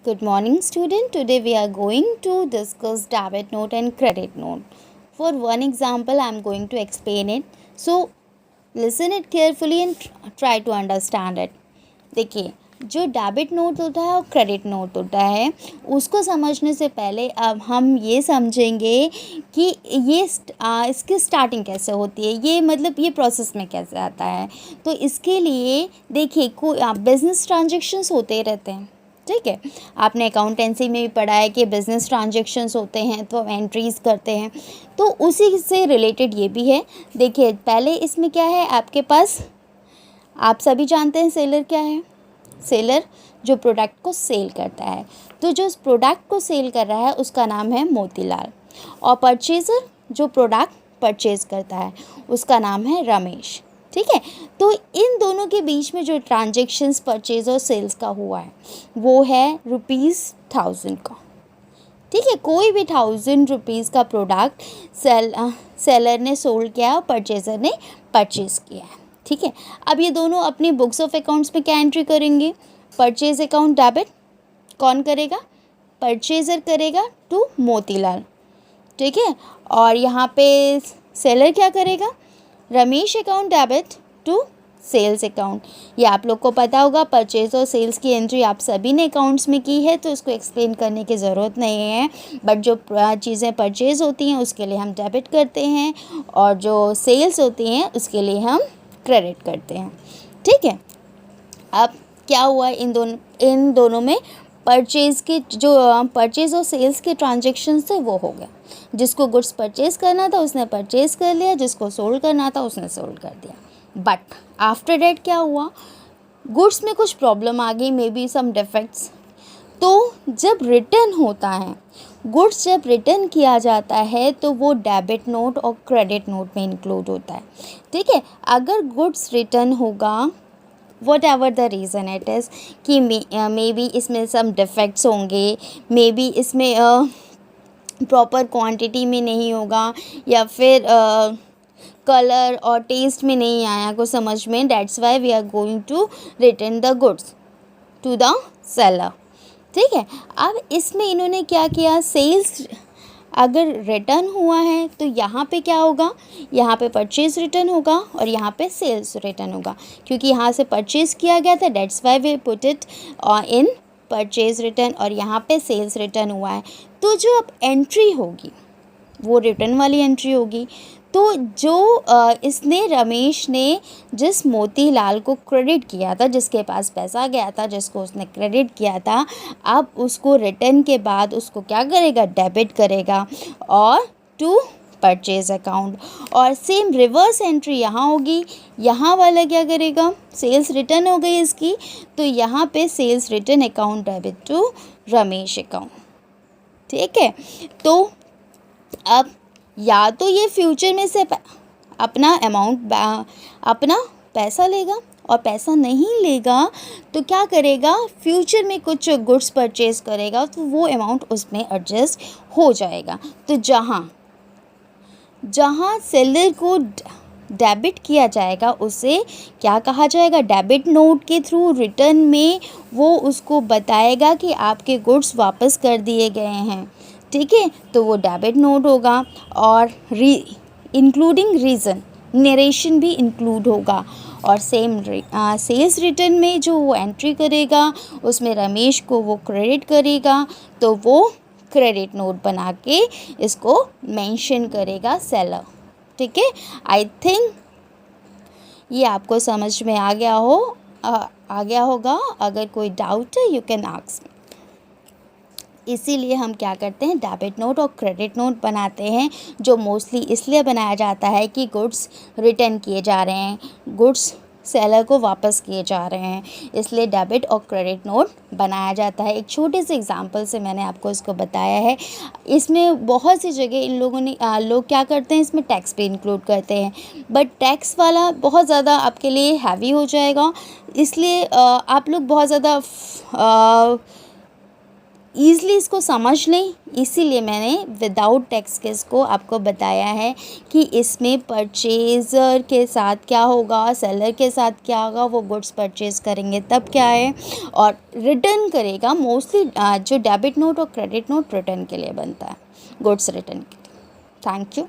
Good morning, student. Today we are going to discuss debit note and credit note. For one example, I am going to explain it. So, listen it carefully and try to understand it. देखिए, जो debit note होता है और credit note होता है, उसको समझने से पहले अब हम ये समझेंगे कि ये इसकी स्टार्टिंग कैसे होती है, ये मतलब ये प्रोसेस में कैसे आता है। तो इसके लिए देखिए, कोई बिजनेस ट्रांजेक्शन्स होते रहते हैं, ठीक है। आपने अकाउंटेंसी में भी पढ़ा है कि बिज़नेस ट्रांजेक्शन्स होते हैं तो एंट्रीज़ करते हैं, तो उसी से रिलेटेड ये भी है। देखिए, पहले इसमें क्या है आपके पास, आप सभी जानते हैं सेलर क्या है। सेलर जो प्रोडक्ट को सेल करता है, तो जो उस प्रोडक्ट को सेल कर रहा है उसका नाम है मोतीलाल, और परचेज़र जो प्रोडक्ट परचेज़ करता है उसका नाम है रमेश, ठीक है। तो इन दोनों के बीच में जो ट्रांजेक्शन्स परचेज और सेल्स का हुआ है वो है ₹1000 का, ठीक है। कोई भी ₹1000 का प्रोडक्ट सेलर ने सोल्ड किया है और परचेज़र ने परचेज़ किया है, ठीक है। अब ये दोनों अपनी बुक्स ऑफ अकाउंट्स में क्या एंट्री करेंगे। परचेज अकाउंट डेबिट कौन करेगा, परचेज़र करेगा टू मोतीलाल, ठीक है। और यहाँ पे सेलर क्या करेगा, Ramesh account debit to sales account. ये आप लोग को पता होगा, परचेज और सेल्स की एंट्री आप सभी ने अकाउंट्स में की है, तो इसको एक्सप्लेन करने की ज़रूरत नहीं है। बट जो चीज़ें परचेज होती हैं उसके लिए हम डेबिट करते हैं, और जो सेल्स होती हैं उसके लिए हम क्रेडिट करते हैं, ठीक है। अब क्या हुआ, इन दोनों में परचेज़ के जो परचेज़ और सेल्स के ट्रांजेक्शन थे वो हो गया। जिसको गुड्स परचेज़ करना था उसने परचेज़ कर लिया, जिसको सोल्ड करना था उसने सोल्ड कर दिया। बट आफ्टर डेट क्या हुआ, गुड्स में कुछ प्रॉब्लम आ गई, मे बी सम डिफेक्ट्स। तो जब रिटर्न होता है, गुड्स जब रिटर्न किया जाता है तो वो डेबिट नोट और क्रेडिट नोट में इंक्लूड होता है, ठीक है। अगर गुड्स रिटर्न होगा, what ever the reason it is, कि मे बी इसमें सम डिफेक्ट्स होंगे, मे बी इसमें प्रॉपर क्वांटिटी में नहीं होगा, या फिर कलर और टेस्ट में नहीं आया कुछ समझ में, that's why we are going to return the goods to the seller, ठीक है। अब इसमें इन्होंने क्या किया, सेल्स अगर रिटर्न हुआ है तो यहाँ पे क्या होगा, यहाँ पे परचेज़ रिटर्न होगा और यहाँ पे सेल्स रिटर्न होगा, क्योंकि यहाँ से परचेज़ किया गया था, that's why we put it in purchase return, और यहाँ पे सेल्स रिटर्न हुआ है। तो जो अब एंट्री होगी वो रिटर्न वाली एंट्री होगी। तो जो इसने रमेश ने जिस मोतीलाल को क्रेडिट किया था, जिसके पास पैसा गया था, जिसको उसने क्रेडिट किया था, अब उसको रिटर्न के बाद उसको क्या करेगा, डेबिट करेगा और टू परचेज अकाउंट। और सेम रिवर्स एंट्री यहाँ होगी, यहाँ वाला क्या करेगा, सेल्स रिटर्न हो गई इसकी, तो यहाँ पे sales return account debit to Ramesh account, ठीक है। तो अब या तो ये फ्यूचर में से अपना अमाउंट अपना पैसा लेगा, और पैसा नहीं लेगा तो क्या करेगा, फ्यूचर में कुछ गुड्स परचेज करेगा तो वो अमाउंट उसमें एडजस्ट हो जाएगा। तो जहाँ सेलर को डेबिट किया जाएगा उसे क्या कहा जाएगा, डेबिट नोट के थ्रू रिटर्न में वो उसको बताएगा कि आपके गुड्स वापस कर दिए गए हैं, ठीक है। तो वो डेबिट नोट होगा, और इंक्लूडिंग रीज़न नरेशन भी इंक्लूड होगा। और सेम सेल्स रिटर्न में जो वो एंट्री करेगा उसमें रमेश को वो क्रेडिट करेगा, तो वो क्रेडिट नोट बना के इसको मेंशन करेगा सेलर, ठीक है। आई थिंक ये आपको समझ में आ गया होगा। अगर कोई डाउट है यू कैन आस्क मी। इसीलिए हम क्या करते हैं, डेबिट नोट और क्रेडिट नोट बनाते हैं, जो मोस्टली इसलिए बनाया जाता है कि गुड्स रिटर्न किए जा रहे हैं, गुड्स सेलर को वापस किए जा रहे हैं, इसलिए डेबिट और क्रेडिट नोट बनाया जाता है। एक छोटे से एग्जांपल से मैंने आपको इसको बताया है। इसमें बहुत सी जगह इन लोगों ने लोग क्या करते हैं, इसमें टैक्स भी इंक्लूड करते हैं, बट टैक्स वाला बहुत ज़्यादा आपके लिए हैवी हो जाएगा, इसलिए आप लोग बहुत ज़्यादा ईज़िली इसको समझ लें, इसीलिए मैंने विदाउट टेक्स्ट केस को आपको बताया है कि इसमें परचेज़र के साथ क्या होगा, सेलर के साथ क्या होगा, वो गुड्स परचेज़ करेंगे तब क्या है, और रिटर्न करेगा। मोस्टली जो डेबिट नोट और क्रेडिट नोट रिटर्न के लिए बनता है, गुड्स रिटर्न के लिए। Thank you.